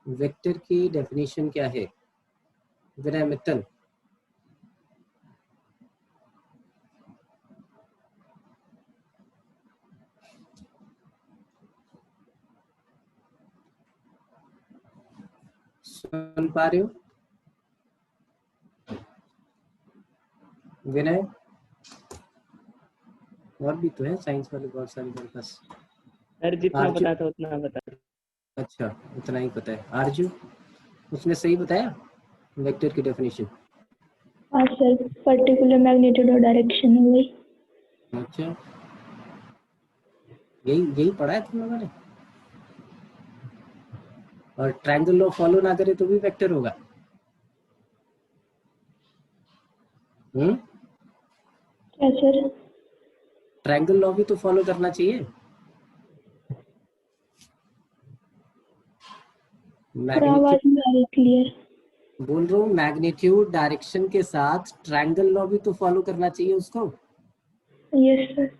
Vector की definition क्या है विनय मित्तल? सुन पा रहे हो विनय? और भी तो है साइंस वाले बहुत सारे मेरे पास। सर जितना आरजू, पता था उतना बता। अच्छा उतना ही पता है। आरजू, उसने सही बताया वेक्टर की डेफिनेशन? हाँ सर, पर्टिकुलर मैग्नीट्यूड और डायरेक्शन हो गई। अच्छा, यही पढ़ा है तुम लोगों ने? और ट्रायंगल लॉ फॉलो ना करे तो भी वेक्टर होगा? क्या सर? ट्रायंगल लॉ भी तो फॉलो करना चाहिए। थोड़ा आवाज नहीं आ रही क्लियर। बोल रहा हूँ मैग्नीट्यूड डायरेक्शन के साथ ट्रायंगल लॉ भी तो फॉलो करना चाहिए उसको। Yes sir.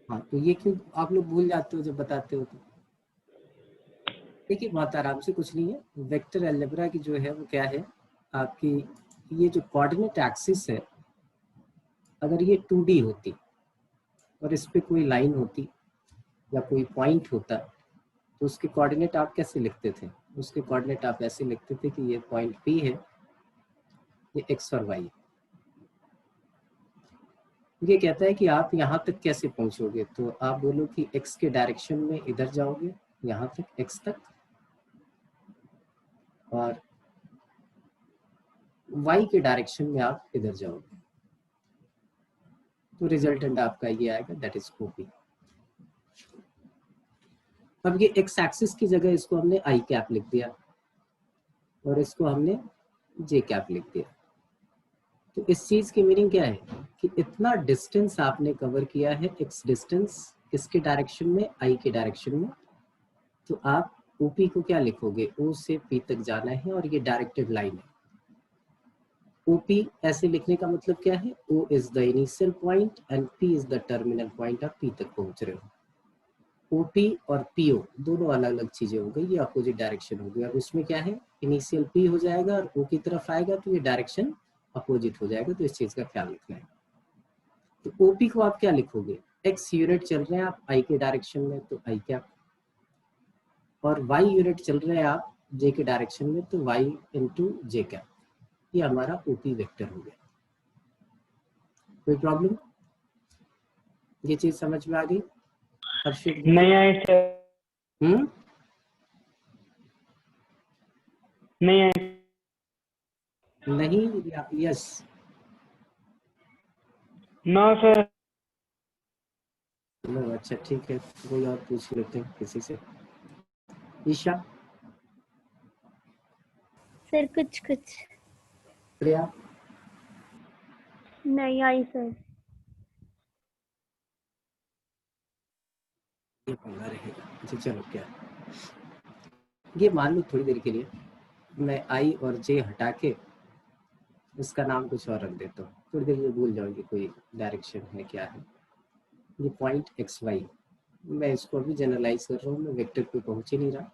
हाँ, तो ये क्यों आप लोग भूल जाते हो जब बताते हो तो? देखिए बहुत आराम से, कुछ नहीं है। वेक्टर अलजेब्रा की जो है वो क्या है आपकी, ये जो कोऑर्डिनेट एक्सिस है, अगर ये 2D होती और इस पे कोई लाइन होती या कोई पॉइंट होता तो उसके कोऑर्डिनेट आप कैसे लिखते थे? उसके कोऑर्डिनेट आप ऐसे लिखते थे कि ये पॉइंट P है, ये x और y। ये कहता है कि आप यहाँ तक कैसे पहुंचोगे, तो आप बोलो कि x के डायरेक्शन में इधर जाओगे यहाँ तक, x तक, और y के डायरेक्शन में आप इधर जाओगे, तो रिजल्टेंट आपका ये आएगा, दैट इज OP। अब ये x एक्सिस की जगह इसको हमने i कैप लिख दिया और इसको हमने j कैप लिख दिया। तो इस चीज की मीनिंग क्या है कि इतना डिस्टेंस आपने कवर किया है, x डिस्टेंस किसके डायरेक्शन में, i के डायरेक्शन में, तो आप OP को क्या लिखोगे, O से P तक जाना है और ये डायरेक्टेड लाइन है। OP ऐसे लिखने का मतलब क्या है, O is the initial point and P is the terminal point, आप P तक पहुंच रहे हो। OP और PO दोनों अलग अलग चीजें हो गई, ये अपोजिट डायरेक्शन हो गई। अब इसमें क्या है, इनिशियल P हो जाएगा और O की तरफ आएगा तो ये डायरेक्शन अपोजिट हो जाएगा, तो इस चीज का ख्याल रखना है। तो OP को आप क्या लिखोगे, x यूनिट चल रहे हैं आप i के डायरेक्शन में तो i कैप, और y यूनिट चल रहे हैं आप j के डायरेक्शन में तो y इंटू j कैप। ये हमारा OP वेक्टर हो गया। कोई प्रॉब्लम? ये चीज समझ में आ गई? हर्षित नहीं आए सर। नहीं आए। नहीं, यस नो सर। अच्छा ठीक है, कोई और पूछ लेते हैं किसी से। ईशा? सर कुछ कुछ प्रिया? नहीं आई सर। ये पंगा रहेगा। अच्छा चलो, क्या ये मान लो थोड़ी देर के लिए मैं आई और जे हटा के इसका नाम कुछ और रख देता हूँ, थोड़ी देर में भूल जाओगे कोई डायरेक्शन है क्या है। ये पॉइंट XY, मैं इसको अभी जनरलाइज कर रहा हूँ, मैं वेक्टर पे पहुंच ही नहीं रहा।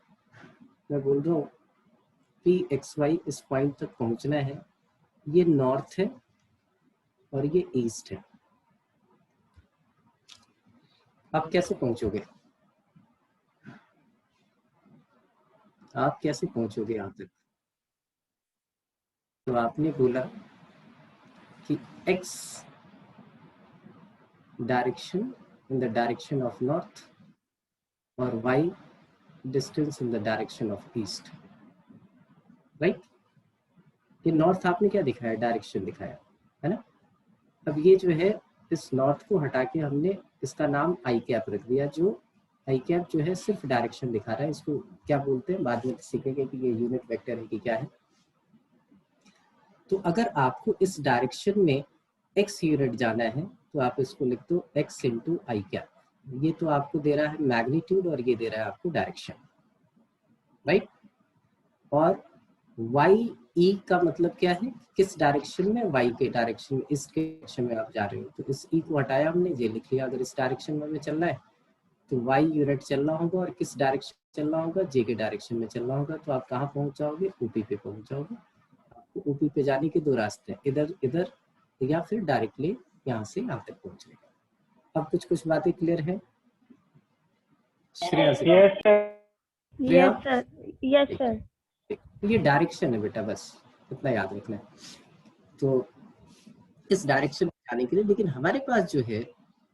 मैं बोल रहा हूँ PXY इस पॉइंट तक पहुंचना है, ये नॉर्थ है और ये ईस्ट है। आप कैसे पहुंचोगे, आप कैसे पहुंचोगे यहाँ तक? तो आपने बोला कि x direction in the direction of north और y distance in the direction of east, right? ये नॉर्थ आपने क्या दिखाया, डायरेक्शन दिखाया है ना। अब ये जो है, इस नॉर्थ को हटा के हमने इसका नाम आई कैप रख दिया, जो आई कैप जो है सिर्फ डायरेक्शन दिखा रहा है। इसको क्या बोलते हैं बाद में सीखेंगे कि ये यूनिट वेक्टर है कि क्या है। तो अगर आपको इस डायरेक्शन में x यूनिट जाना है तो आप इसको लिख दो x इंटू आई कैप। ये तो आपको दे रहा है मैग्नीट्यूड और ये दे रहा है आपको डायरेक्शन, राइट? और वाई ई का मतलब क्या है, किस डायरेक्शन में, वाई के डायरेक्शन में, इस डायरेक्शन में आप जा रहे हो, तो इस ई को हटाया हमने, ये लिख लिया। अगर इस डायरेक्शन में हमें चलना है तो वाई यूनिट चलना होगा और किस डायरेक्शन चलना होगा, जे के डायरेक्शन में चलना होगा। तो आप कहाँ पहुंच जाओगे, ओपी पे पहुंच जाओगे। आपको ओपी पे जाने के दो रास्ते हैं, इधर इधर या फिर डायरेक्टली यहाँ से यहाँ तक पहुंचने का। अब कुछ बातें क्लियर है? श्रेया से yes sir. Shreya, yes sir, yes sir. ये डायरेक्शन है बेटा, बस इतना याद रखना है। तो इस डायरेक्शन में जाने के लिए, लेकिन हमारे पास जो है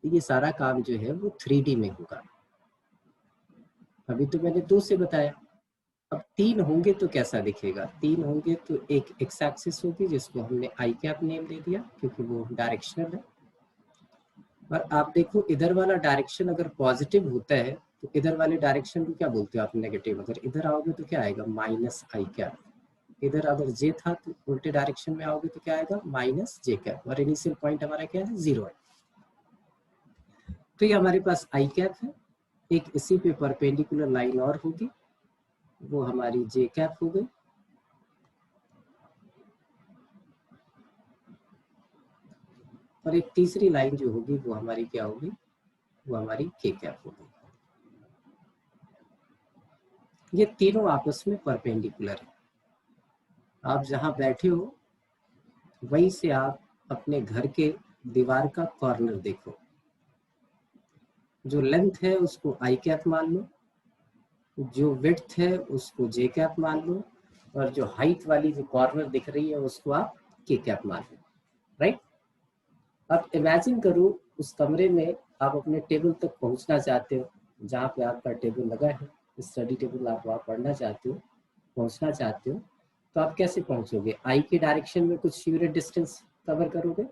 ये सारा काम जो है वो 3D में होगा। अभी तो मैंने 2 से बताया, अब 3 होंगे तो कैसा दिखेगा। 3 होंगे तो एक एक्स एक्सिस होगी जिसको हमने आई कैप नेम दे दिया क्योंकि वो डायरेक्शनल है। और आप देखो इधर वाला डायरेक्शन अगर पॉजिटिव होता है तो इधर वाले डायरेक्शन को क्या बोलते हो आप, नेगेटिव। अगर इधर आओगे तो क्या आएगा, माइनस आई कैप। इधर अगर जे था तो उल्टे डायरेक्शन में आओगे तो क्या आएगा, माइनस जे कैप। और इनिशियल पॉइंट हमारा क्या है, 0 है। तो ये हमारे पास आई कैप है। एक इसी पे परपेंडिकुलर लाइन और होगी, वो हमारी जे कैप हो गई। और एक तीसरी लाइन जो होगी वो हमारी क्या होगी, वो हमारी के कैप होगी। ये तीनों आपस में परपेंडिकुलर है। आप जहां बैठे हो वहीं से आप अपने घर के दीवार का कॉर्नर देखो। जो लेंथ है उसको आई कैप मान लो, जो विड्थ है उसको जे कैप मान लो, और जो हाइट वाली जो कॉर्नर दिख रही है उसको आप के कैप मान लो। राइट। अब इमेजिन करो उस कमरे में आप अपने टेबल तक पहुंचना चाहते हो, जहाँ पे आपका टेबल लगा है, स्टडी टेबल, आप वहाँ पढ़ना चाहते हो, पहुंचना चाहते हो, तो आप कैसे पहुंचोगे, आई के डायरेक्शन में कुछ यूनिट डिस्टेंस कवर करोगे,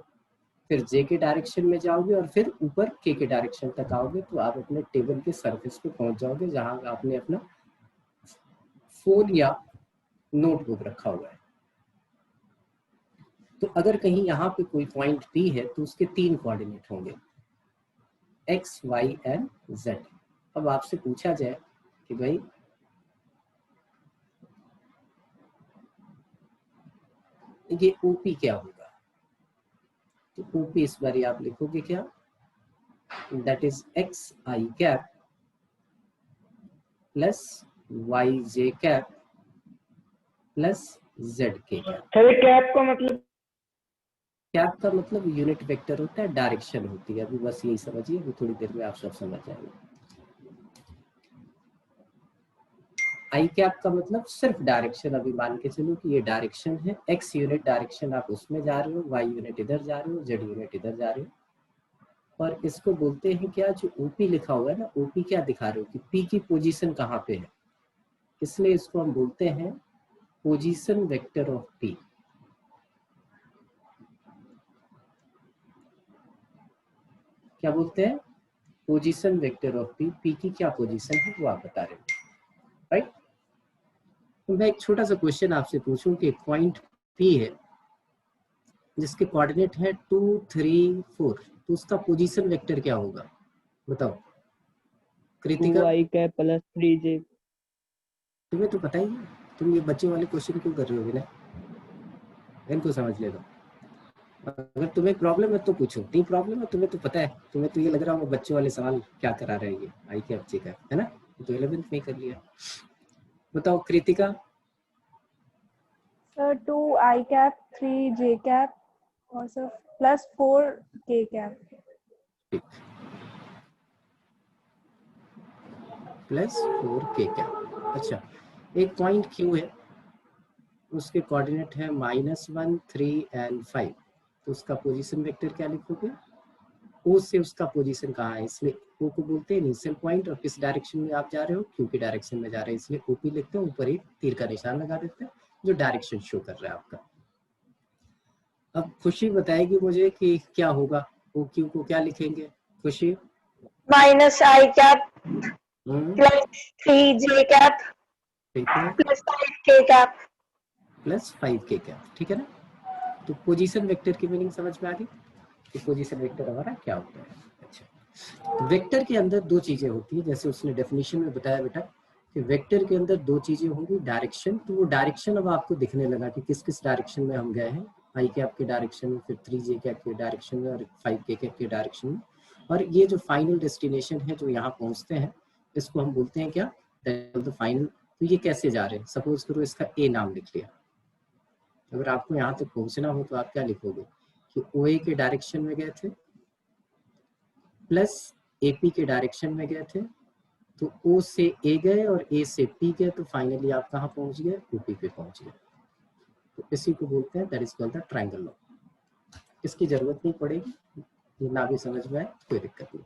फिर जे के डायरेक्शन में जाओगे और फिर ऊपर के डायरेक्शन तक आओगे, तो आप अपने टेबल के सरफेस पे पहुंच जाओगे जहां आपने अपना फोन या नोटबुक रखा हुआ है। तो अगर कहीं यहाँ पे कोई पॉइंट पी है तो उसके 3 कोऑर्डिनेट होंगे, एक्स वाई एंड जेड। अब आपसे पूछा जाए कि भाई ये ओपी क्या होगा, तो ओपी इस बार आप लिखोगे क्या, that is X I cap plus Y J cap plus Z K cap. Sir cap का मतलब, कैप का मतलब यूनिट वेक्टर होता है, डायरेक्शन होती है। अभी बस यही समझिए, अभी थोड़ी देर में आप सब समझ जाएंगे। आई कैप का मतलब सिर्फ डायरेक्शन। अभी मान के चलो कि ये डायरेक्शन है, एक्स यूनिट डायरेक्शन आप उसमें जा रहे हो, वाई यूनिट इधर जा रहे हो, जेड यूनिट इधर जा रहे हो। और इसको बोलते हैं क्या, जो ओपी लिखा हुआ है ना, ओपी क्या दिखा रहे हो कि पी की पोजीशन कहाँ पे है, इसलिए इसको हम बोलते हैं पोजीशन वेक्टर ऑफ पी। क्या बोलते हैं, position vector of P. P की क्या पोजीशन है वो आप बता रहे हो, राइट। तो मैं एक छोटा सा क्वेश्चन आपसे पूछूं कि पॉइंट पी है जिसके कोऑर्डिनेट है 2 3 4, तो उसका पोजीशन वेक्टर क्या होगा, बताओ Kritika. 2i cap plus 3j। तुम्हें तो पता ही है, तुम ये बच्चे वाले क्वेश्चन क्यों कर रहे हो, बिना इनको समझ ले दो। अगर तुम्हें प्रॉब्लम है तो पूछो, नहीं प्रॉब्लम है तुम्हें तो पता है, तुम्हें तो ये लग रहा है बच्चे वाले सवाल क्या करा रहे हैं ये आई के बच्चे का, है ना, तो 11th में कर लिया। बताओ Kritika. Sir 2i cap 3j cap और sir plus 4k cap. Plus 4k cap. अच्छा, एक पॉइंट क्यू है, उसके कोऑर्डिनेट है -1 3 एंड 5, तो उसका पोजीशन वेक्टर क्या लिखोगे, ओ से उसका पोजीशन कहाँ है, इसलिए ओ को बोलते हैं इनिशियल पॉइंट, और किस डायरेक्शन में आप जा रहे हो, क्यू की डायरेक्शन में जा रहे हैं, इसलिए ओपी लिखते हैं, ऊपर एक तीर का निशान लगा देते हैं जो डायरेक्शन शो कर रहा है आपका। अब खुशी बताएगी मुझे कि क्या होगा, ओ क्यू को क्या लिखेंगे खुशी। -i cap plus 3j cap ठीक है, plus 5k cap. Plus 5k cap, ठीक है ना। तो पोजीशन वेक्टर की मीनिंग समझ में आ गई कि पोजीशन वेक्टर हमारा क्या होता है। अच्छा, वेक्टर के अंदर 2 चीजें होती है, जैसे उसने डेफिनेशन में बताया बेटा कि वेक्टर के अंदर 2 चीजें होंगी, डायरेक्शन, तो वो डायरेक्शन अब आपको दिखने लगा कि किस किस डायरेक्शन में हम गए हैं, आई कैप के डायरेक्शन में, फिर 3j कैप के डायरेक्शन में और 5k कैप के डायरेक्शन में। और ये जो फाइनल डेस्टिनेशन है जो यहाँ पहुँचते हैं इसको हम बोलते हैं क्या, द फाइनल। तो ये कैसे जा रहे हैं, सपोज करो इसका ए नाम लिख लिया। अगर आपको यहाँ तक पहुँचना हो तो आप क्या लिखोगे कि ओ ए के डायरेक्शन में गए थे प्लस ए पी के डायरेक्शन में गए थे, तो ओ से ए गए और ए से पी गए, तो फाइनली आप कहाँ पहुँच गए, ओपी पे पहुँच गए। तो इसी को बोलते हैं that is called the triangle law. इसकी जरूरत नहीं पड़ेगी, ये ना भी समझ में आए कोई दिक्कत नहीं।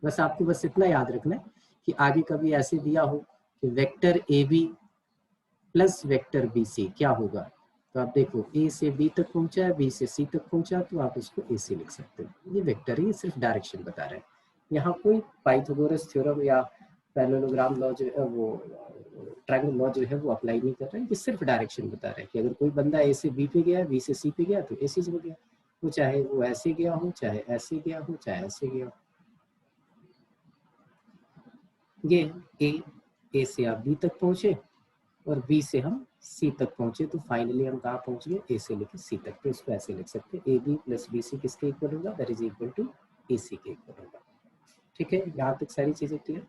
बस आपको बस इतना याद रखना है कि आगे कभी ऐसे दिया हो कि vector A B plus vector B C क्या होगा, तो आप देखो ए से बी तक पहुंचा है, बी से सी तक पहुंचा, तो आप उसको ए सी लिख सकते हो। ये वेक्टर है, ये सिर्फ डायरेक्शन बता रहे हैं। यहाँ कोई पाइथागोरस थ्योरम या पैरेललोग्राम लॉ जो है वो ट्रायंगल लॉ जो है वो अप्लाई नहीं कर रहे हैं, ये सिर्फ डायरेक्शन बता रहे हैं कि अगर कोई बंदा ए से बी पे गया, बी से सी पे गया, तो ए सी हो गया। वो चाहे वो ऐसे गया हो, चाहे ऐसे गया हो, चाहे ऐसे गया हो। ये ए से आप बी तक पहुंचे और बी से हम सी तक पहुंचे, तो फाइनली हम कहाँ पहुंच गए, ए से लेकर सी तक। तो इसको ऐसे लिख सकते हैं, A B plus B C किसके इक्वल होगा, that is equal to A C के इक्वल होगा। ठीक है, यहाँ तक सारी चीजें क्लियर।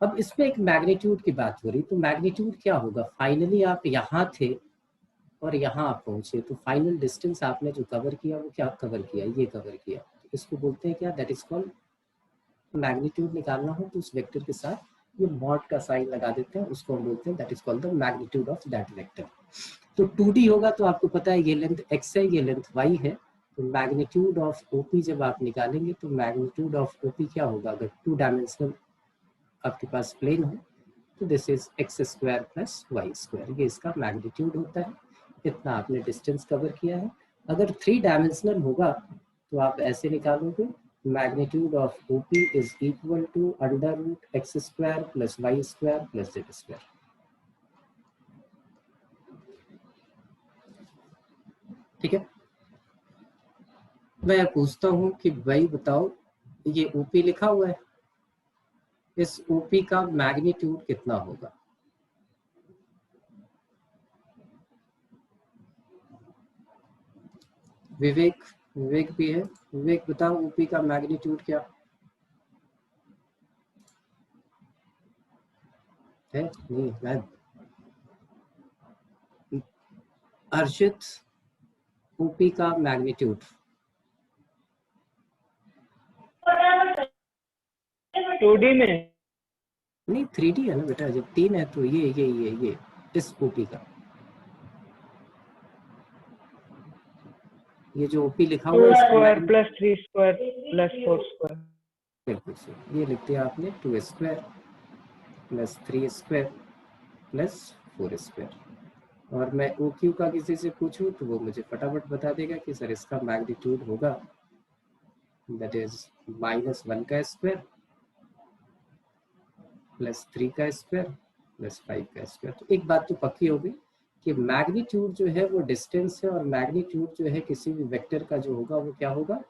अब इसमें एक मैग्नीट्यूड की बात हो रही, तो मैग्नीट्यूड क्या होगा, फाइनली आप यहाँ थे और यहाँ आप पहुंचे, तो फाइनल डिस्टेंस आपने जो कवर किया वो क्या कवर किया, ये कवर किया। तो इसको बोलते हैं क्या, दैट इज कॉल्ड मैग्नीट्यूड। निकालना हो तो उस वेक्टर के साथ ये मॉड का साइन लगा देते हैं, उसको हम बोलते हैं that is called the magnitude of that vector. तो 2D होगा तो आपको पता है ये लेंथ x है, ये लेंथ y है, तो मैग्नीट्यूड ऑफ OP जब आप निकालेंगे तो मैग्नीट्यूड ऑफ OP क्या होगा, अगर 2 डायमेंशनल आपके पास प्लेन हो तो this is x square plus Y square, ये इसका मैग्नीट्यूड होता है। इतना आपने डिस्टेंस कवर किया है। अगर 3 डायमेंशनल होगा तो आप ऐसे निकालोगे, magnitude of OP is equal to under root x square plus Y square plus Z square. ठीक है, मैं पूछता हूं कि भाई बताओ, ये OP लिखा हुआ है, इस OP का मैग्नीट्यूड कितना होगा, विवेक भी है, विवेक बताओ OP का मैग्नीट्यूड क्या है, नहीं मैं हर्षित, OP का मैग्नीट्यूड 2D में नहीं 3D है ना बेटा, जब 3 है तो ये इस OP का, ये जो OP लिखा 2 हुआ है square plus 3 square plus 4 square. बिल्कुल सही, ये लिख दिया आपने 2 square plus 3 square plus 4 square. और मैं OQ का किसी से पूछूं तो वो मुझे फटाफट बता देगा कि सर इसका मैग्नीट्यूड होगा दैट इज -1 का स्क्वायर प्लस 3 का स्क्वायर प्लस 5 का स्क्वायर। तो एक बात तो पक्की हो गई कि मैग्नीट्यूड जो है वो डिस्टेंस है, और मैग्नीट्यूड जो है किसी भी वेक्टर का जो होगा वो क्या होगा,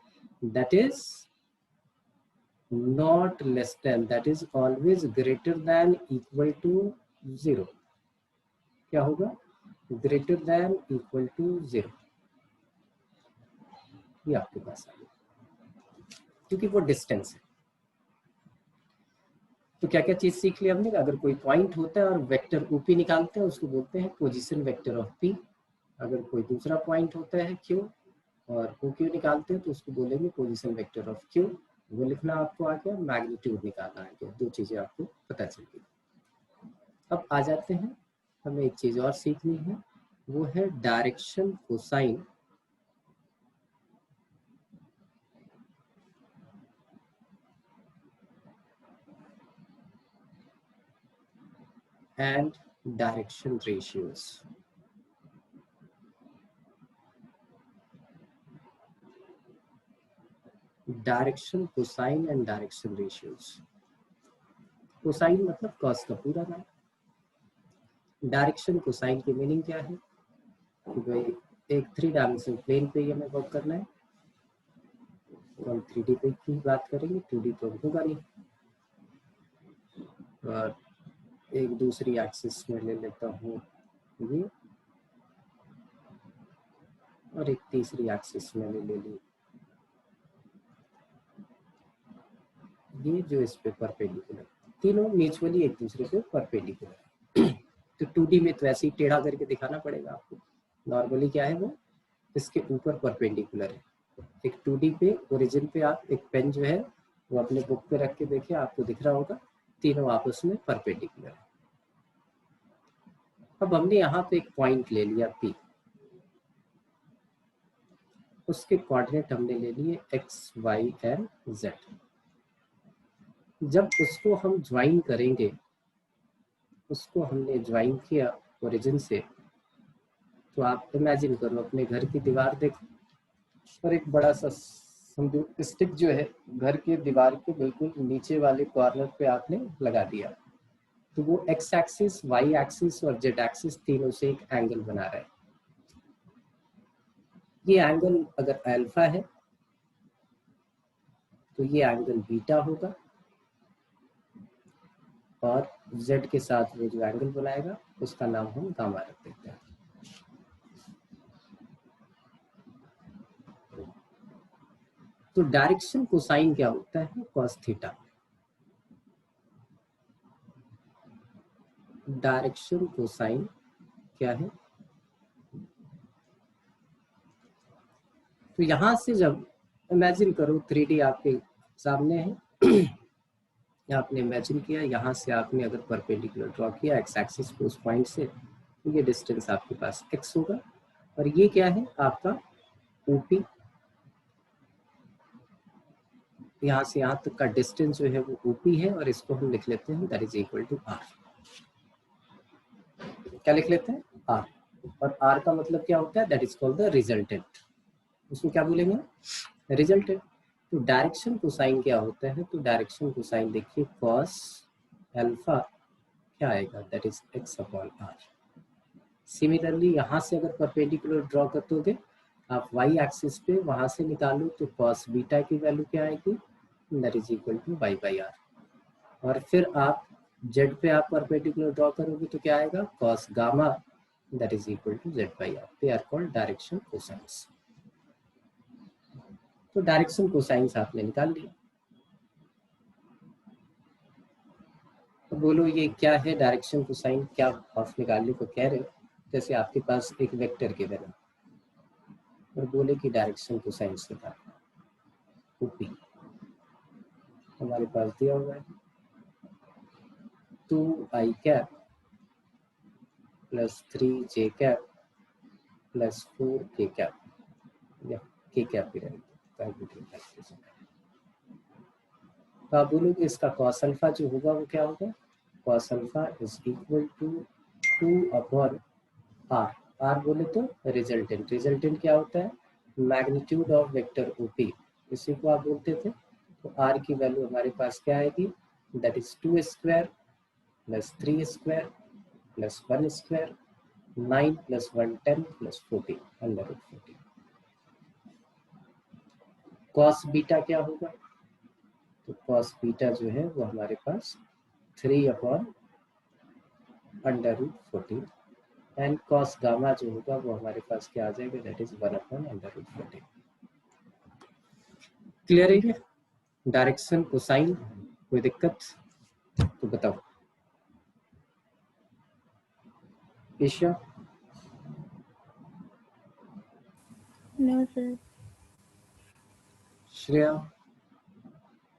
that is not less than, that is always greater than equal to 0। क्या होगा, ग्रेटर देन इक्वल टू 0। ये आपके पास आ गया क्योंकि वो डिस्टेंस है। तो क्या क्या चीज सीख लिया हमने, अगर कोई पॉइंट होता है और वेक्टर OP निकालते हैं उसको बोलते हैं पोजीशन वेक्टर ऑफ P। अगर कोई दूसरा पॉइंट होता है Q और OQ निकालते हैं तो उसको बोलेंगे पोजीशन वेक्टर ऑफ Q। वो लिखना आपको आ गया, मैग्नीट्यूड निकालना आ गया, दो चीजें आपको पता चल गई। अब आ जाते हैं, हमें एक चीज और सीखनी है, वो है direction cosine and direction ratios। Direction cosine and direction ratios. Cosine मतलब कॉस का पूरा नाम, डायरेक्शन कोसाइन की मीनिंग क्या है कि भाई एक 3 डायमेंशनल प्लेन पे हमें वर्क करना है, तो हम 3D पे की बात करेंगे, 2D तो होगा नहीं। और एक दूसरी एक्सिस में ले लेता हूँ ये, और एक तीसरी एक्सिस में ले ली ये जो इस पे परपेंडिकुलर, तीनों म्यूचुअली एक दूसरे पे परपेंडिकुलर है। तो 2D में तो ऐसे ही टेढ़ा करके दिखाना पड़ेगा आपको। नॉर्मली क्या है, वो इसके ऊपर परपेंडिकुलर है। एक 2D पे ओरिजिन पे आप एक पेन जो है वो अपने बुक पे रख के देखिए, आपको दिख रहा होगा तीनों आपस में परपेंडिकुलर है। अब हमने यहाँ पे एक पॉइंट ले लिया P, उसके कोऑर्डिनेट हमने ले लिए x, y एंड z। जब उसको हम ज्वाइन करेंगे, उसको हमने ज्वाइन किया ओरिजिन से, तो आप इमेजिन करो अपने घर की दीवार देखो और एक बड़ा सा समझो स्टिक जो है घर के दीवार के बिल्कुल नीचे वाले कॉर्नर पे आपने लगा दिया, तो वो x एक्सिस, y एक्सिस और z एक्सिस तीनों से एक एंगल बना रहा है। ये एंगल अगर अल्फा है तो ये एंगल बीटा होगा, और z के साथ वो जो एंगल बनाएगा उसका नाम हम गामा रख देते हैं। तो डायरेक्शन कोसाइन क्या होता है, कॉस थीटा। डायरेक्शन कोसाइन क्या है, तो यहां से जब इमेजिन करो 3D आपके सामने है, आपने इमेजिन किया, यहाँ से आपने अगर परपेंडिकुलर ड्रॉ किया एक्स एक्सिस को उस पॉइंट से, तो ये डिस्टेंस आपके पास x होगा, और ये क्या है आपका OP। यहाँ से यहाँ तक का डिस्टेंस जो है वो OP है, और इसको हम लिख लेते हैं that is equal to R। क्या लिख लेते हैं, R। और R का मतलब क्या होता है, that is called the resultant. उसको क्या बोलेंगे, रिजल्टेंट। तो डायरेक्शन कोसाइन क्या होता है, तो डायरेक्शन कोसाइन देखिए कॉस अल्फा क्या आएगा, that is x upon R। Similarly यहाँ से अगर परपेंडिकुलर ड्रॉ कर दोगे आप y एक्सिस पे, वहां से निकालो तो cos बीटा की वैल्यू क्या आएगी, that is equal to y by r। और फिर आप z पे आप परपेंडिकुलर ड्रॉ करोगे तो क्या आएगा, cos gamma that is equal to z by r। They are called direction cosines. तो डायरेक्शन कोसाइंस आपने निकाल लिया। तो बोलो ये क्या है डायरेक्शन कोसाइन, क्या आप निकालने को कह रहे हो। जैसे आपके पास एक वेक्टर के बना और बोले कि डायरेक्शन कोसाइन निकाल, OP हमारे पास दिया हुआ है 2i cap plus 3j cap plus 4k cap, या k कैप ही रहेगा। तो आप बोलोगे इसका कॉस अल्फा जो होगा वो क्या होगा, cos alpha is equal to 2 upon r। r बोले तो रिजल्टेंट, रिजल्टेंट क्या होता है, मैग्नीट्यूड ऑफ वेक्टर OP, इसी को आप बोलते थे। तो r की वैल्यू हमारे पास क्या आएगी, that is 2 square plus 3 square plus 1 square 9 plus 1 10 plus 14 under root 14। Cos beta क्या होगा, तो कॉस बीटा जो है वो हमारे पास 3 upon under root 14, and cos gamma जो होगा वो हमारे पास क्या आ जाएगा, that is 1 upon under root 14। Clear है ये डायरेक्शन कोसाइन, कोई दिक्कत तो बताओ। Isha, no sir. Shreya,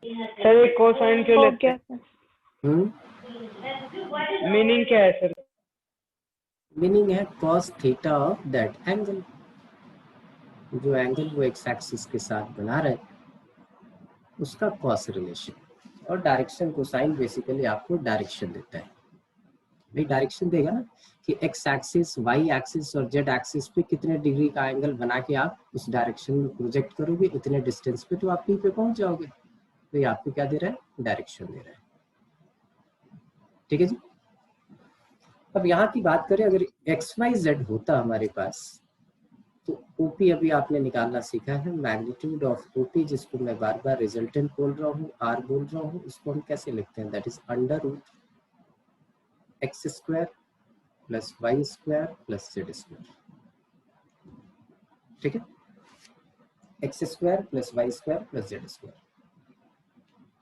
sir ये कोसाइन क्यों हो लेते गया हैं, सर। मीनिंग क्या है सर। मीनिंग है cos theta of that angle, जो एंगल वो एक्स एक्सिस के साथ बना रहे उसका कॉस रिलेशन। और डायरेक्शन कोसाइन बेसिकली आपको डायरेक्शन देता है, भाई डायरेक्शन देगा ना कि एक्स एक्सिस, वाई एक्सिस और जेड एक्सिस पे कितने डिग्री का एंगल बना के आप उस डायरेक्शन में प्रोजेक्ट करोगे इतने डिस्टेंस पे, तो आप पी पे पहुंच जाओगे। तो ये आपको क्या दे रहा है, डायरेक्शन दे रहा है। ठीक है जी। अब यहाँ की बात करें, अगर एक्स वाई जेड होता हमारे पास, तो OP अभी आपने निकालना सीखा है, मैग्नीट्यूड ऑफ OP, जिसको मैं बार बार रिजल्टेंट बोल रहा हूँ, R बोल रहा हूँ, इसको हम कैसे लिखते हैं, that is under root X square plus Y square plus Z square. ठीक है, X square plus Y square plus Z square.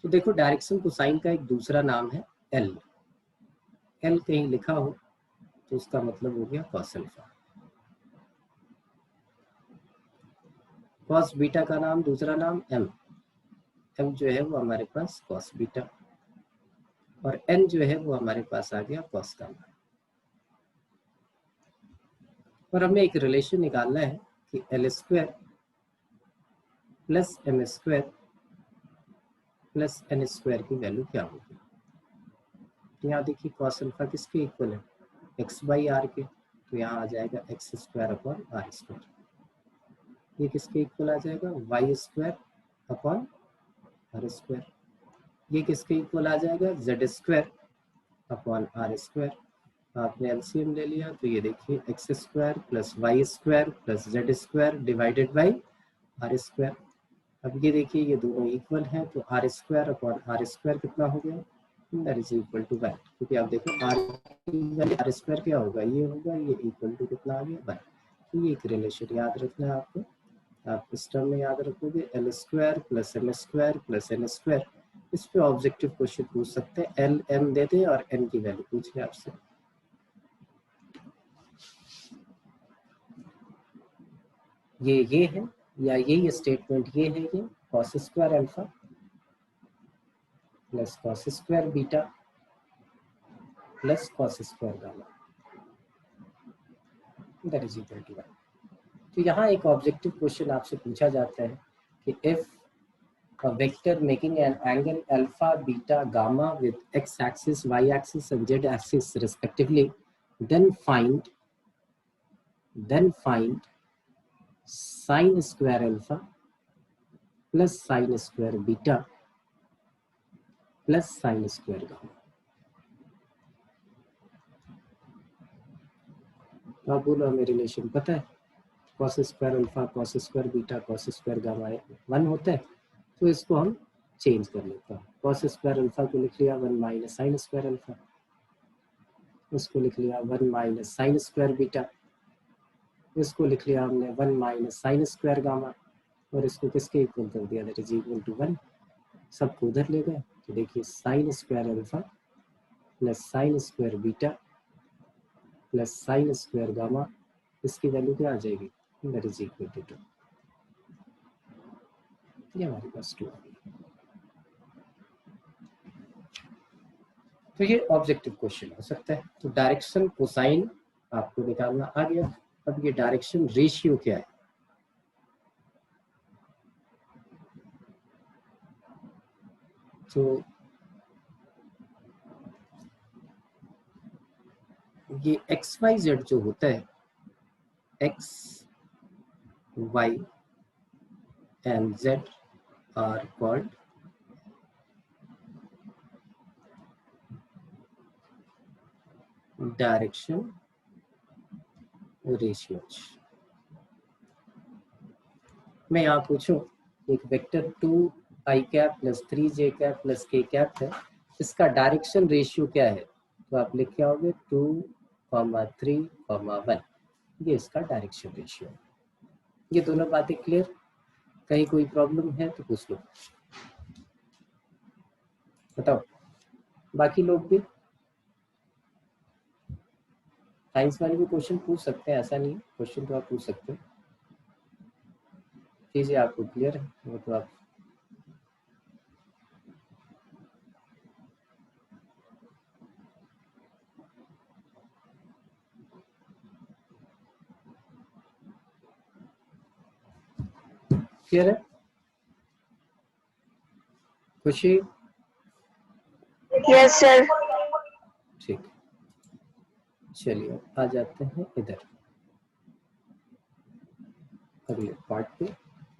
तो देखो डायरेक्शन कोसाइन का एक दूसरा नाम है एल। एल कहीं लिखा हो तो उसका मतलब हो गया कॉस अल्फा। कॉस बीटा का नाम दूसरा नाम एम। एम जो है वो हमारे पास कॉस बीटा, और एन जो है वो हमारे पास आ गया कॉस गामा। और हमें एक रिलेशन निकालना है कि L square plus M square plus N square की वैल्यू क्या होगी। तो यहाँ देखिए कॉस अल्फा किसके इक्वल है, एक्स बाई आर के, तो यहाँ आ जाएगा X square upon R square. ये किसके इक्वल आ जाएगा, Y square upon R square. ये किसके इक्वल आ जाएगा, Z square upon R square. आपने एलसीएम ले लिया तो ये देखिए X square plus Y square plus Z square divided by R square. अब ये देखिए ये दोनों इक्वल हैं, तो R square upon R square कितना हो गया, दैट इज इक्वल टू 1। क्योंकि आप देखो आर स्क्वायर क्या होगा, ये होगा, ये इक्वल टू कितना आ गया 1। तो ये एक रिलेशन याद रखना है आपको। आप इस टर्म में याद रखोगे L square plus M square plus N square. इस पे ऑब्जेक्टिव क्वेश्चन पूछ सकते हैं, एल एम दे दे और एन की वैल्यू पूछ ले आपसे। ये है या ये स्टेटमेंट ये है, ये cos square alpha plus cos square beta plus cos square gamma, that is equal to 1। तो यहाँ एक ऑब्जेक्टिव क्वेश्चन आपसे पूछा जाता है कि if a vector making an angle alpha, beta, gamma with x-axis, y-axis and z-axis respectively, then find sin square alpha plus sin square beta plus sin square gamma। तो आप बोलो हमें रिलेशन पता है, cos square alpha cos square beta cos square gamma 1 होता है, तो इसको हम चेंज कर लेते हैं। cos स्क्वायर अल्फा को लिख लिया 1 माइनस साइन स्क्वायर अल्फा, इसको लिख लिया 1 माइनस साइन स्क्वायर बीटा, इसको लिख लिया हमने 1 माइनस साइन स्क्वायर गामा, और इसको किसके इक्वल कर दिया, दैट इज इक्वल टू 1। सबको उधर ले गए, तो देखिए sine square alpha plus sine square beta plus sine square gamma, इसकी वैल्यू क्या आ जाएगी, दैट इज इक्वल टू 2। ये हमारे पास 2 आ गई। तो ये ऑब्जेक्टिव क्वेश्चन हो सकता है। तो डायरेक्शन कोसाइन आपको निकालना आ गया। अब ये डायरेक्शन रेशियो क्या है, तो ये एक्स वाई जेड जो होता है, X Y and Z are called direction ratios. मैं यहाँ पूछूं एक vector 2i cap plus 3j cap plus k cap है, इसका डायरेक्शन रेशियो क्या है, तो आप लिख के आओगे 2,3,1, ये इसका डायरेक्शन रेशियो है। ये दोनों बातें क्लियर, कहीं कोई प्रॉब्लम है तो पूछ लो, बताओ। बाकी लोग भी साइंस वाले भी क्वेश्चन पूछ सकते हैं, ऐसा नहीं है, क्वेश्चन तो आप पूछ सकते हो। चीजें आपको क्लियर है वो तो आप क्लियर है। खुशी, यस सर। ठीक, चलिए आ जाते हैं इधर अगले पार्ट पे।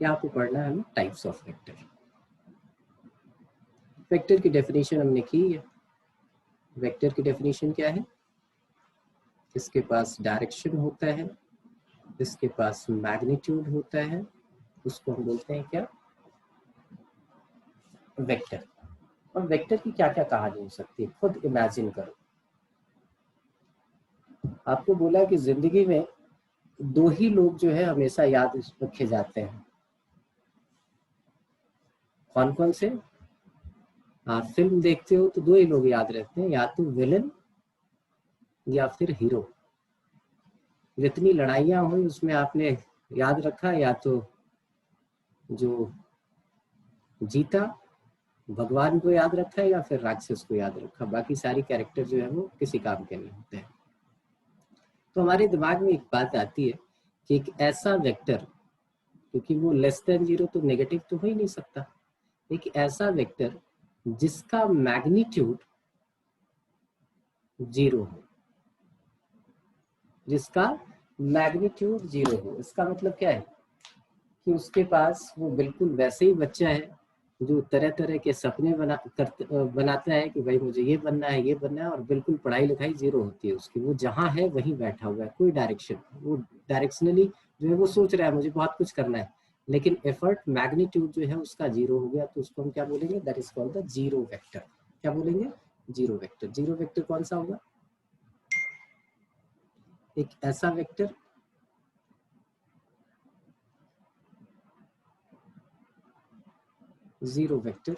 यहाँ पे पढ़ना है हमें टाइप्स ऑफ वेक्टर। वेक्टर की डेफिनेशन हमने की है। वेक्टर की डेफिनेशन क्या है, इसके पास डायरेक्शन होता है, इसके पास मैग्नीट्यूड होता है, उसको हम बोलते हैं क्या, वेक्टर। और वेक्टर की क्या क्या कहानी हो सकती है, खुद इमेजिन करो। आपको बोला कि जिंदगी में 2 ही लोग जो है हमेशा याद रखे जाते हैं, कौन कौन से, आप फिल्म देखते हो तो दो ही लोग याद रहते हैं, या तो विलन या फिर हीरो। जितनी लड़ाइयाँ हुई उसमें आपने याद रखा या तो जो जीता भगवान को याद रखा है या फिर राक्षस को याद रखा, बाकी सारी कैरेक्टर जो है वो किसी काम के नहीं होते हैं। तो हमारे दिमाग में एक बात आती है कि एक ऐसा वेक्टर, क्योंकि वो लेस देन जीरो तो नेगेटिव तो हो ही नहीं सकता, एक ऐसा वेक्टर जिसका मैग्नीट्यूड जीरो हो, जिसका मैग्नीट्यूड जीरो हो। इसका मतलब क्या है कि उसके पास वो बिल्कुल वैसे ही बच्चा है जो तरह तरह के सपने बनाता है कि भाई मुझे ये बनना है, ये बनना है, और बिल्कुल पढ़ाई लिखाई जीरो होती है उसकी। वो जहाँ है वहीं बैठा हुआ है, कोई डायरेक्शन, वो डायरेक्शनली जो है वो सोच रहा है मुझे बहुत कुछ करना है, लेकिन एफर्ट मैग्नीट्यूड जो है उसका जीरो हो गया, तो उसको हम क्या बोलेंगे? That is called the zero vector. क्या बोलेंगे? Zero vector. जीरो वेक्टर कौन सा होगा? एक ऐसा vector zero vector,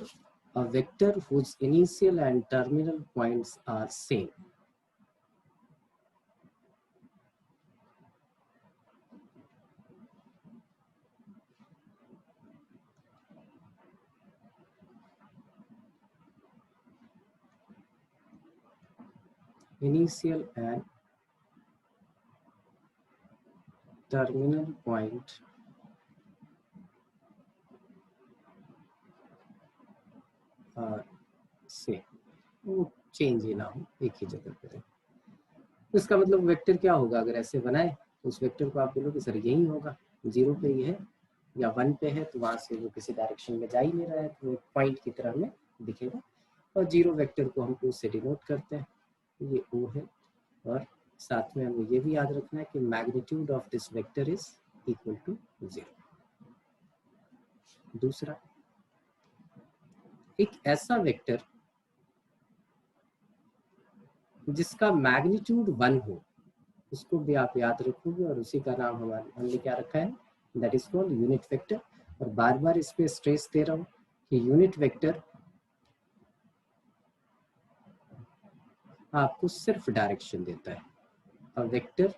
a vector whose initial and terminal points are same. Initial and terminal point are same. वो चेंज ही ना हो, एक ही जगह पे रहे। तो इसका मतलब वेक्टर क्या होगा? अगर ऐसे बनाए तो उस वेक्टर को आप बोलोगे सर यही होगा, जीरो पे ही है या वन पे है, तो वहां से वो किसी डायरेक्शन में जा ही नहीं रहा है, तो एक पॉइंट की तरह में दिखेगा। और जीरो वेक्टर को हम उससे डिनोट करते हैं, ये ओ है। और साथ में हमें ये भी याद रखना है कि magnitude of this vector is equal to zero. दूसरा, एक ऐसा वेक्टर जिसका मैग्नीट्यूड वन हो, उसको भी आप याद रखोगे, और उसी का नाम हमने क्या रखा है? That is called unit vector. और बार बार इस पे स्ट्रेस दे रहा हूं कि यूनिट वेक्टर आपको सिर्फ डायरेक्शन देता है। A vector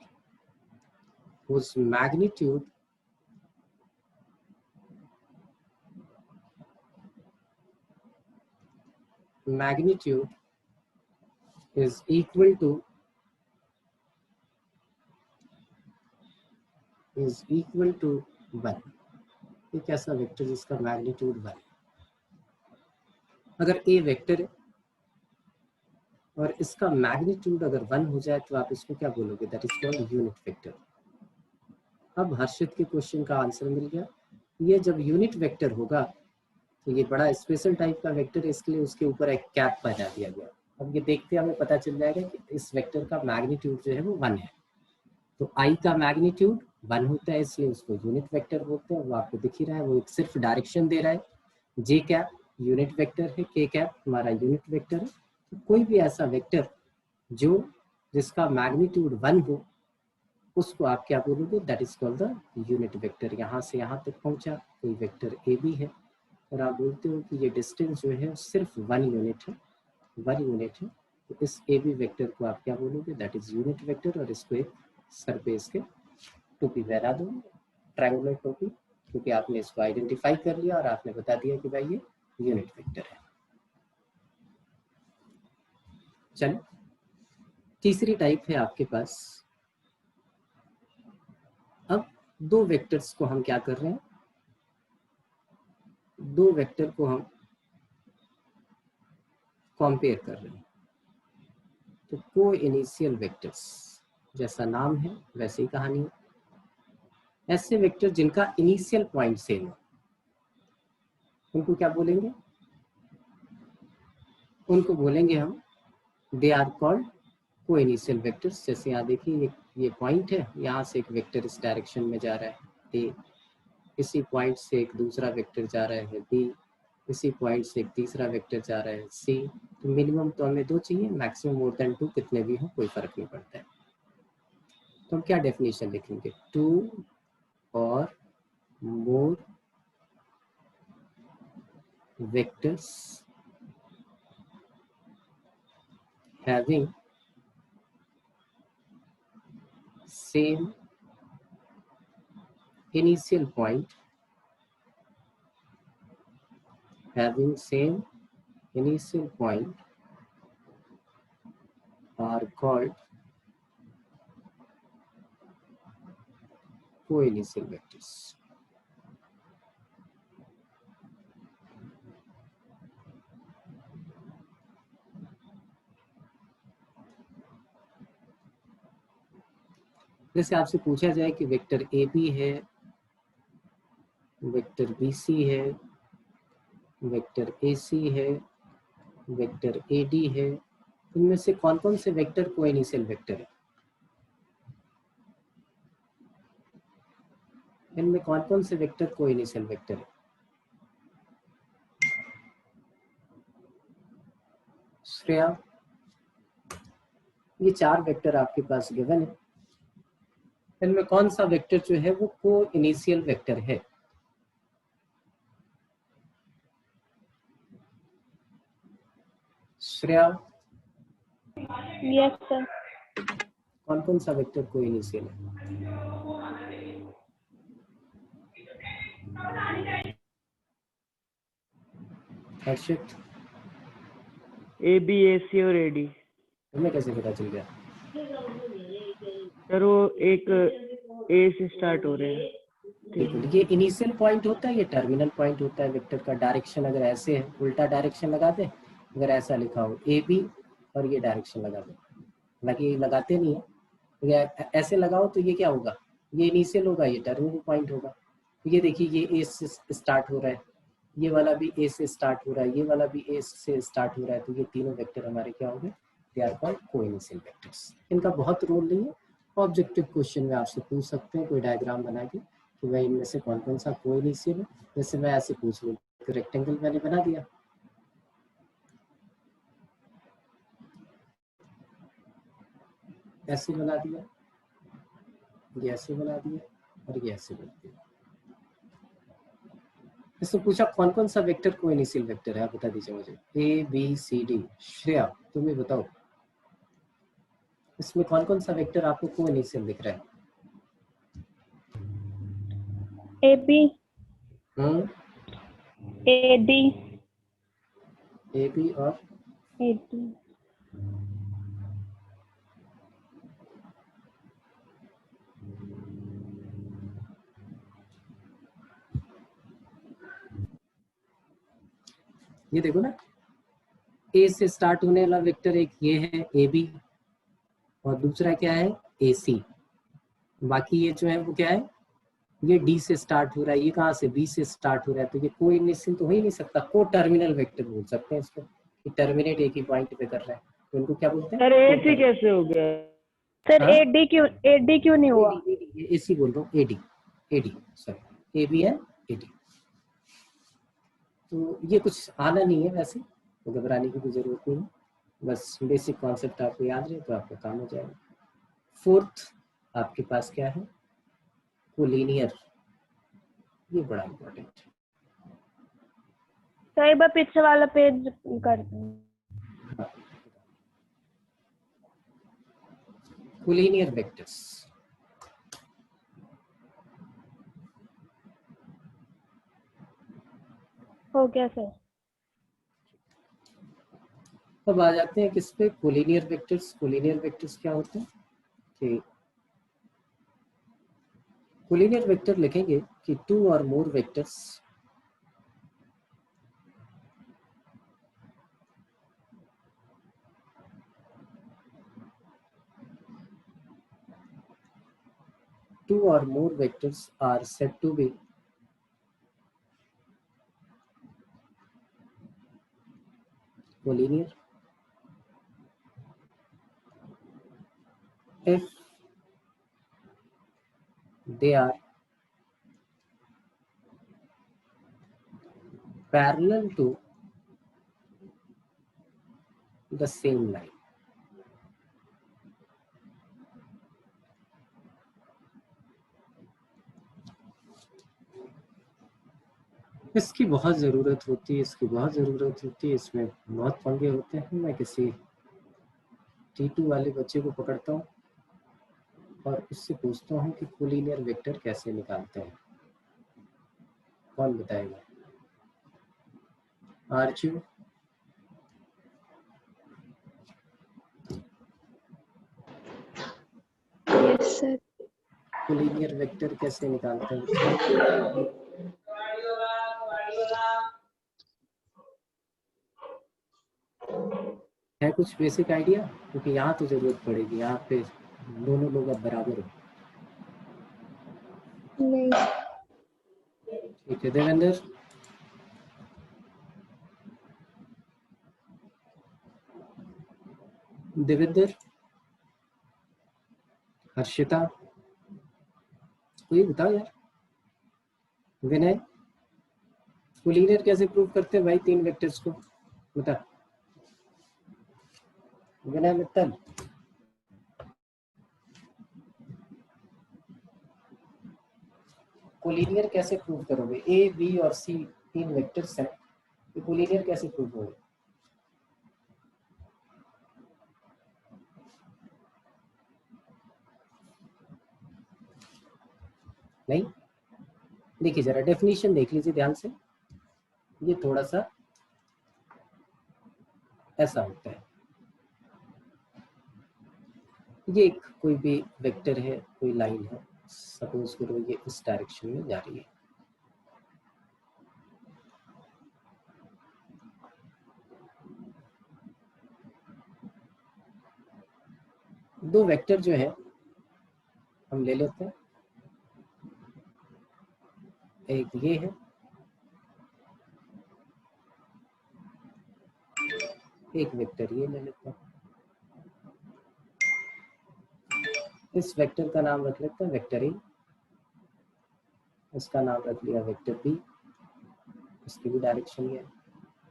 whose magnitude is equal to 1। एक ऐसा वेक्टर जिसका मैग्नीट्यूड 1। अगर ए वेक्टर है और इसका मैग्नीट्यूड अगर 1 हो जाए तो आप इसको क्या बोलोगे? That is called unit vector. अब हर्षित के क्वेश्चन का आंसर मिल गया। ये जब यूनिट वेक्टर होगा तो ये बड़ा स्पेशल टाइप का वेक्टर है, इसके लिए उसके ऊपर एक कैप बना दिया गया। अब ये देखते हमें पता चल जाएगा कि इस वेक्टर का मैग्नीट्यूड जो है वो 1 है। तो आई का मैग्नीट्यूड 1 होता है, इसलिए उसको यूनिट वेक्टर बोलते हैं। वो आपको दिख ही रहा है, वो एक सिर्फ डायरेक्शन दे रहा है। जे कैप यूनिट वेक्टर है, के कैप हमारा यूनिट वेक्टर है। तो कोई भी ऐसा वेक्टर जिसका मैग्नीट्यूड 1 हो, उसको आप क्या बोलोगे? That is called the unit vector. यहाँ से यहाँ तक पहुंचा, कोई वेक्टर ए बी है, और आप बोलते हो कि ये डिस्टेंस जो है सिर्फ 1 यूनिट है, 1 यूनिट है, तो इस ए बी वेक्टर को आप क्या बोलोगे? That is unit vector. और इसको एक सर पे इसके टोपी पहना दो, ट्रायंगुलर टोपी, क्योंकि आपने इसको आइडेंटिफाई कर लिया और आपने बता दिया कि भाई ये यूनिट वेक्टर है। चलो, तीसरी टाइप है आपके पास। अब दो वेक्टर्स को हम क्या कर रहे हैं? दो वेक्टर को हम कंपेयर कर रहे हैं। तो को इनिशियल वेक्टर्स, जैसा नाम है वैसे ही कहानी है। ऐसे वेक्टर जिनका इनिशियल पॉइंट सेम हो, उनको क्या बोलेंगे? उनको बोलेंगे हम, दे आर कॉल्ड को इनिशियल वेक्टर्स। जैसे यहाँ देखिए, ये पॉइंट है, यहाँ से एक वेक्टर इस डायरेक्शन में जा रहा है ए, इसी पॉइंट से एक दूसरा वेक्टर जा रहा है बी, इसी पॉइंट से एक तीसरा वेक्टर जा रहा है सी। तो मिनिमम तो हमें 2 चाहिए, मैक्सिमम मोर देन 2, कितने भी हो कोई फर्क नहीं पड़ता है। तो हम क्या डेफिनेशन लिखेंगे? 2 और मोर vectors having same initial point, having same initial point are called co-initial vectors. जैसे आपसे पूछा जाए कि वेक्टर ए बी है, वेक्टर बी सी है, वेक्टर ए सी है, वेक्टर ए डी है, इनमें से कौन कौन से वेक्टर कोइनिशियल वेक्टर है? इनमें कौन कौन से वेक्टर कोइनिशियल वेक्टर है? श्रेया, ये 4 वेक्टर आपके पास गिवन है, इनमें कौन सा वेक्टर जो है वो को इनिशियल वेक्टर है? Shreya, yes sir. कौन कौन सा वेक्टर को इनिशियल है? हर्षित, ए बी ए सी और ए डी। तुम्हें कैसे पता चल गया? सर वो एक ए से स्टार्ट हो रहे हैं। देखो, ये इनिशियल पॉइंट होता है, ये टर्मिनल पॉइंट होता है। वेक्टर का डायरेक्शन अगर ऐसे है, उल्टा डायरेक्शन लगा दे, अगर ऐसा लिखा हो ए बी और ये डायरेक्शन लगा दे, हालांकि लगाते नहीं है, तो ऐसे लगाओ तो ये क्या होगा? ये इनिशियल होगा, ये टर्मिनल पॉइंट होगा। तो ये देखिए, ये ए से स्टार्ट हो रहा है, ये वाला भी ए से स्टार्ट हो रहा है, ये वाला भी ए से स्टार्ट हो रहा है, तो ये तीनों वेक्टर हमारे क्या हो गए? They are called coinitial vectors. इनका बहुत रोल नहीं है, ऑब्जेक्टिव क्वेश्चन में आपसे पूछ सकते हैं कोई डायग्राम बना के कि भाई इनमें से कौन कौन सा कोइनिशियल है। जैसे मैं ऐसे पूछ लूँ, तो रेक्टेंगल मैंने बना दिया, ऐसे बना दिया, ये ऐसे बना दिया और ये ऐसे बना दिया। इससे पूछा कौन कौन सा वेक्टर कोइनिशियल वेक्टर है, आप बता दीजिए मुझे। A B C D. Shreya, तुम ही बताओ, इसमें कौन कौन सा वेक्टर आपको कोइनिशियल दिख रहा है? A B, A D, A B और ए डी। ये देखो ना, ए से स्टार्ट होने वाला वेक्टर एक ये है ए बी, और दूसरा क्या है? ए सी। बाकी ये जो है वो क्या है? ये डी से स्टार्ट हो रहा है, ये कहाँ से? बी से स्टार्ट हो रहा है, तो ये कोई इनिशियल तो हो ही नहीं सकता। को टर्मिनल वेक्टर बोल सकते हैं इसको, कि टर्मिनेट एक ही पॉइंट पे कर रहा है, तो इनको क्या बोलते हैं? सर ए सी कैसे हो गया? सर ए डी क्यों नहीं हुआ? ए सी बोल रहा हूँ, A D sorry, A B and A D. तो ये कुछ आना नहीं है वैसे, तो घबराने की कोई जरूरत नहीं है, बस बेसिक कॉन्सेप्ट आपको याद रहे तो आपका काम हो जाएगा। फोर्थ आपके पास क्या है? कोलिनियर। ये बड़ा इंपॉर्टेंट है। सर एक बार पीछे वाला पेज कर दो। Collinear vectors. हो गया सर। अब आ जाते हैं किस पे? Collinear vectors. कोलिनियर वेक्टर्स क्या होते हैं कि कोलिनियर वेक्टर लिखेंगे कि टू और मोर vectors are said to be collinear if they are parallel to the same line. इसकी बहुत ज़रूरत होती है, इसमें बहुत पंगे होते हैं। मैं किसी T2 वाले बच्चे को पकड़ता हूँ और उससे पूछता हूँ कि कोलिनियर वेक्टर कैसे निकालते हैं। कौन बताएगा? Archu? Yes sir. Collinear vector कैसे निकालते हैं बच्चे? है कुछ बेसिक आइडिया? क्योंकि यहाँ तो जरूरत पड़ेगी, यहाँ पे दोनों लोग अब बराबर हो। नहीं। ठीक है देवेंद्र? देवेंद्र, हर्षिता, कोई बताओ यार। विनय, कोलिनियर कैसे प्रूव करते हैं भाई 3 वेक्टर्स को? बता विनय मित्तल। कोलिनियर कैसे प्रूव करोगे? ए, बी और सी 3 वेक्टर्स हैं, तो कोलिनियर कैसे प्रूव होगा? नहीं, देखिए जरा डेफिनेशन देख लीजिए ध्यान से। ये थोड़ा सा ऐसा होता है, ये एक कोई भी वेक्टर है, कोई लाइन है, सपोज करो ये इस डायरेक्शन में जा रही है। दो वेक्टर जो है हम ले लेते हैं, एक ये है, एक वेक्टर ये ले लेते हैं। इस वेक्टर का नाम रख लेते हैं वेक्टर ए, इसका नाम रख लिया वेक्टर बी, इसकी भी डायरेक्शन ये है,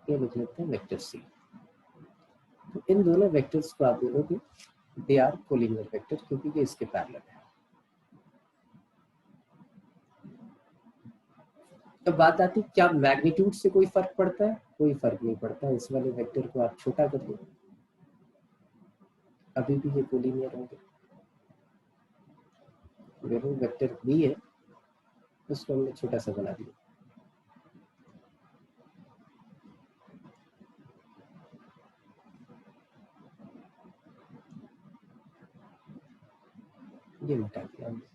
ये लिख लेते हैं वेक्टर सी। तो इन दोनों वेक्टर्स को आप बोलोगे दे आर कोलिनियर वेक्टर, क्योंकि ये इसके पैरेलल है। अब बात आती है क्या मैग्नीट्यूड से कोई फर्क पड़ता है? कोई फर्क नहीं पड़ता। इस वाले वेक्टर को आप छोटा कर दो, अभी भी ये कोलिनियर होंगे। देखो वेक्टर बी है, उसको हमने छोटा सा बना दिया, ये मिटा दिया हमने।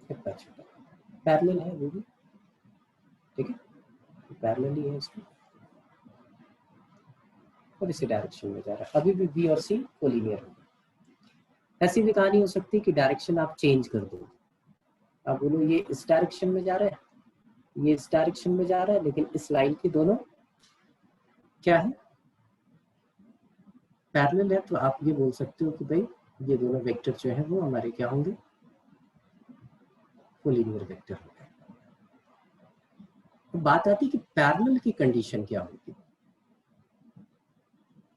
कितना छोटा, पैरेलल है वो भी, ठीक है, पैरेलल ही है इसको, और इसी डायरेक्शन में जा रहा है। अभी भी बी और सी कोलिनियर होगा। ऐसी भी कहानी हो सकती है कि डायरेक्शन आप चेंज कर दो, आप बोलो ये इस डायरेक्शन में जा रहा है, ये इस डायरेक्शन में जा रहा है, लेकिन इस लाइन के दोनों क्या है? पैरेलल है। तो आप ये बोल सकते हो कि भाई ये दोनों वेक्टर जो है वो हमारे क्या होंगे? कोलिनियर वेक्टर होंगे। तो बात आती है कि पैरेलल की कंडीशन क्या होगी?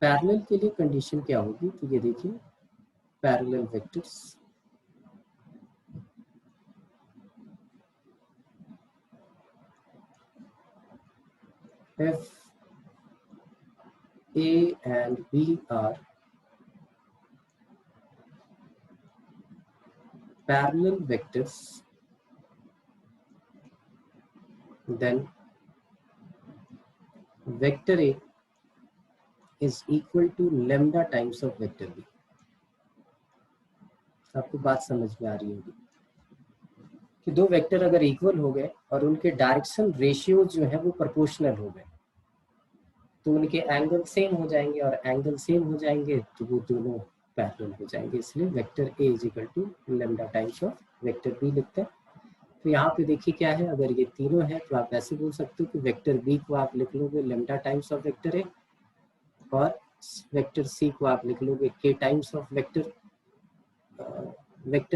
पैरेलल के लिए कंडीशन क्या होगी? तो ये देखिए parallel vectors, F A and B are parallel vectors, then vector A is equal to lambda times of vector B। आपको बात समझ में आ रही होगी कि दो वेक्टर अगर इक्वल हो गए और उनके डायरेक्शन रेशियो जो है वो प्रोपोर्शनल हो गए, तो उनके एंगल सेम हो जाएंगे, और एंगल सेम हो जाएंगे तो वो दोनों पैरेलल हो जाएंगे। इसलिए vector A is equal to lambda times of vector B लिखते हैं। तो यहाँ पे देखिए क्या है, अगर ये तीनों है तो आप ऐसे बोल सकते हो कि वेक्टर बी को आप लिख लोगे लैम्डा टाइम्स ऑफ वेक्टर ए, और वेक्टर सी को आप लिख लोगे के टाइम्स ऑफ वेक्टर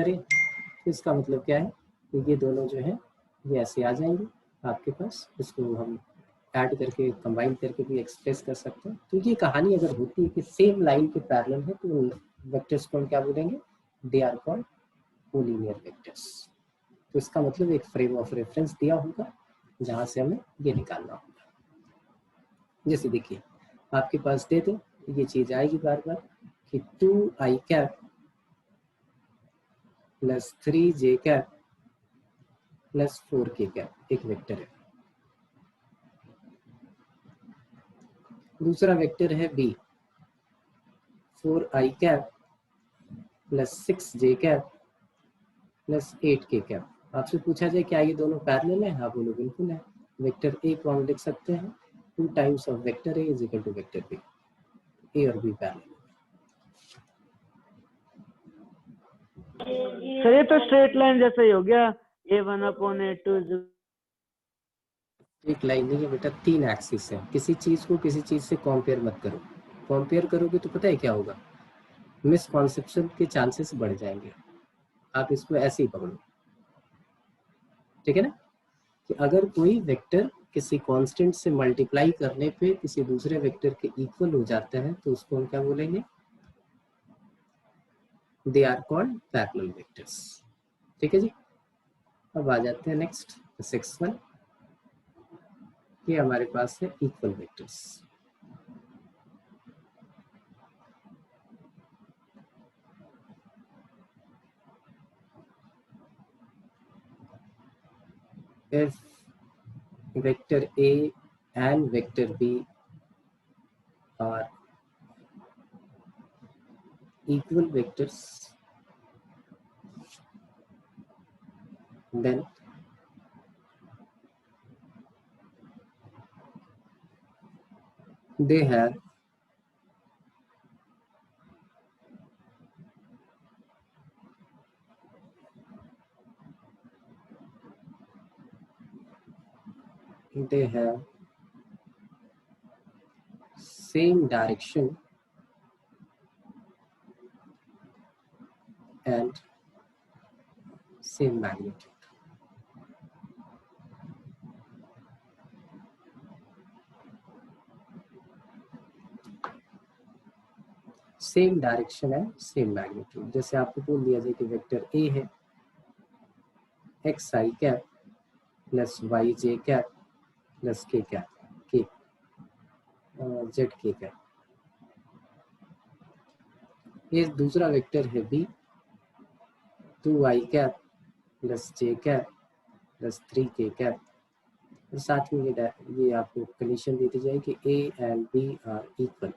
ए। तो इसका मतलब क्या है कि ये दोनों जो है ये ऐसे आ जाएंगे आपके पास। इसको हम ऐड करके कंबाइन करके भी एक्सप्रेस कर सकते हैं। तो ये कहानी अगर होती है कि सेम लाइन के पैरेलल है तो वेक्टर्स को हम क्या बोलेंगे? They are called collinear vectors. तो इसका मतलब एक फ्रेम ऑफ रेफरेंस दिया होगा जहां से हमें ये निकालना होगा। जैसे देखिए आपके पास दे दो, ये चीज आएगी बार बार कि 2i cap plus 3j cap plus 4k cap एक वेक्टर है। दूसरा वेक्टर है b 4i cap plus 6j cap plus 8k cap. आपसे पूछा जाए क्या ये दोनों पैरेलल है? हाँ बोलो बिल्कुल है। वेक्टर ए को हम लिख सकते हैं 2 times of vector A is equal to vector B. A और बी पैरेलल। सर ये तो स्ट्रेट लाइन जैसा ही हो गया, A1/A2। एक लाइन नहीं है बेटा, 3 एक्सिस है। किसी चीज को किसी चीज से कंपेयर मत करो। कंपेयर करोगे तो पता है क्या होगा, मिसकॉन्सेप्शन के चांसेस बढ़ जाएंगे। आप इसको ऐसे ही पकड़ो, ठीक है ना, कि अगर कोई वेक्टर किसी कांस्टेंट से मल्टीप्लाई करने पे किसी दूसरे वेक्टर के इक्वल हो जाता है तो उसको हम क्या बोलेंगे? They are called parallel vectors. ठीक है जी। अब आ जाते हैं नेक्स्ट 6th वन। ये हमारे पास है equal vectors. If vector A and vector B are equal vectors, then they have same direction and same magnitude. Same direction and same magnitude. जैसे आपको बोल दिया जाए कि वेक्टर ए है xi cap plus yj cap plus k cap k zk cap. ये दूसरा vector है b 2i cap plus j cap plus 3k cap. और साथ में ये आपको कंडीशन दे दी जाए कि a and b are equal.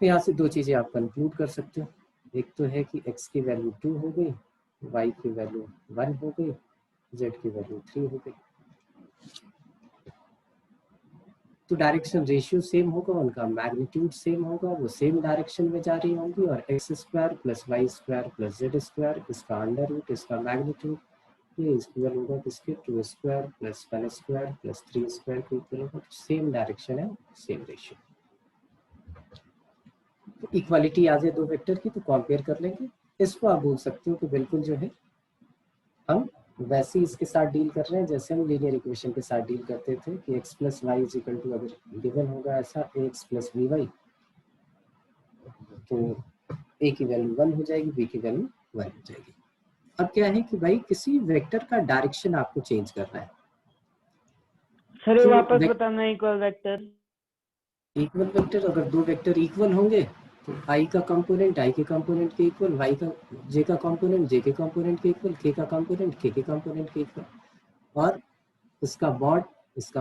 तो यहाँ से दो चीजें आप कंक्लूड कर सकते हो। एक तो है कि x की वैल्यू 2 हो गई, y की वैल्यू 1 हो गई, z की वैल्यू 3 हो गई। तो डायरेक्शन रेशियो सेम होगा, उनका मैग्नीट्यूड सेम होगा, वो सेम डायरेक्शन में जा रही होंगी। और X square plus Y square plus Z square, इसका अंडर रूट, इसका मैग्नीट्यूड, ये इक्वल होगा किसके? 2 square plus 1 square plus 3 square के इक्वल होगा। तो सेम डायरेक्शन है, सेम रेशियो। तो इक्वालिटी आ जाए दो वेक्टर की तो कंपेयर कर लेंगे। इसको आप बोल सकते हो कि बिल्कुल जो है हम वैसे ही इसके साथ डील कर रहे हैं जैसे हम लीनियर इक्वेशन के साथ डील करते थे कि x plus Y is equal to, अगर गिवन होगा ऐसा ax प्लस बी वाई, तो a की वैल्यू 1 हो जाएगी, b की वैल्यू 1 हो जाएगी। अब क्या है कि भाई किसी वेक्टर का डायरेक्शन आपको चेंज करना है। सर वापस बताना इक्वल वेक्टर। इक्वल वेक्टर, अगर दो वेक्टर इक्वल होंगे तो i का कंपोनेंट i के कंपोनेंट के इक्वल, y का j का कंपोनेंट j के कंपोनेंट के इक्वल, k का कंपोनेंट k के कंपोनेंट के इक्वल। और इसका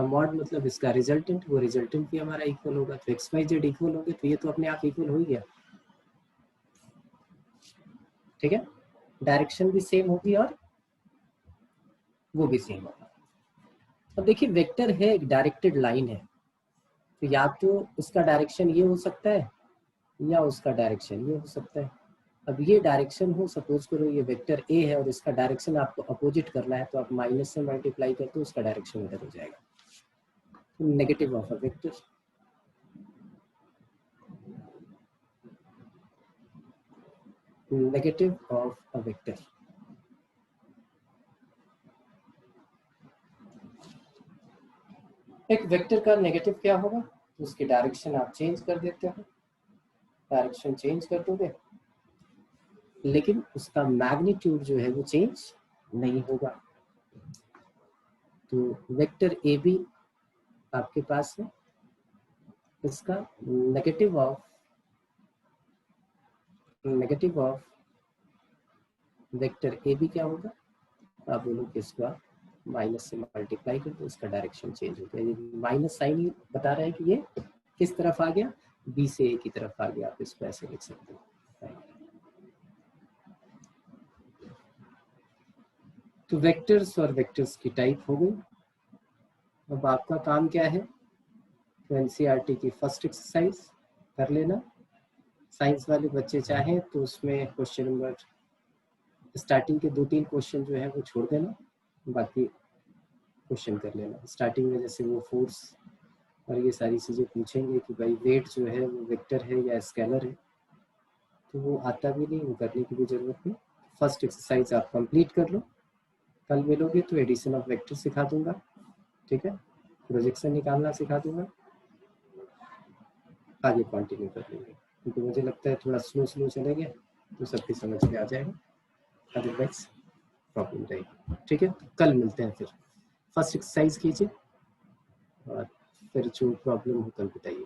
मॉड मतलब इसका रिजल्टेंट, वो रिजल्टेंट भी हमारा इक्वल होगा। तो एक्स वाई जेड इक्वल होंगे तो ये तो अपने आप इक्वल हो ही गया। ठीक है, डायरेक्शन भी सेम होगी और वो भी सेम होगा। अब देखिए वेक्टर है, एक डायरेक्टेड लाइन है, तो या तो उसका डायरेक्शन ये हो सकता है या उसका डायरेक्शन ये हो सकता है। अब ये डायरेक्शन हो, सपोज करो ये वेक्टर ए है और इसका डायरेक्शन आपको अपोजिट करना है, तो आप माइनस से मल्टीप्लाई करते हो, उसका डायरेक्शन इधर हो जाएगा। Negative of a vector, negative of a vector. एक वेक्टर का नेगेटिव क्या होगा? उसकी डायरेक्शन आप चेंज कर देते हो, डायरेक्शन चेंज कर दोगे, लेकिन उसका मैग्नीट्यूड जो है वो चेंज नहीं होगा। तो वेक्टर ए बी आपके पास है इसका negative of vector A B क्या होगा, आप बोलो कि इसको आप माइनस से मल्टीप्लाई कर दो, इसका डायरेक्शन चेंज हो गया। ये माइनस साइन ही बता रहा है कि ये किस तरफ आ गया, बी से ए की तरफ आ गया। आप इसको ऐसे लिख सकते हो। तो वेक्टर्स और वेक्टर्स की टाइप हो गई। अब आपका काम क्या है, तो एनसीईआरटी की फर्स्ट एक्सरसाइज कर लेना। साइंस वाले बच्चे चाहें तो उसमें क्वेश्चन नंबर स्टार्टिंग के 2-3 क्वेश्चन जो है वो छोड़ देना, बाकी क्वेश्चन कर लेना। स्टार्टिंग में जैसे वो फोर्स और ये सारी चीज़ें पूछेंगे कि भाई वेट जो है वो वेक्टर है या स्केलर है, तो वो आता भी नहीं, वो करने की भी ज़रूरत नहीं। फर्स्ट एक्सरसाइज आप कंप्लीट कर लो, कल मिलोगे तो एडिशन ऑफ वेक्टर सिखा दूंगा, ठीक है, प्रोजेक्शन निकालना सिखा दूंगा, आगे कंटिन्यू कर लेंगे। क्योंकि मुझे लगता है थोड़ा स्लो चलेंगे तो सबकी समझ में आ जाएगा, अदरवाइज प्रॉब्लम रहेगी। ठीक है, तो कल मिलते हैं फिर। फर्स्ट एक्सरसाइज कीजिए और फिर जो प्रॉब्लम हो कल बताइए।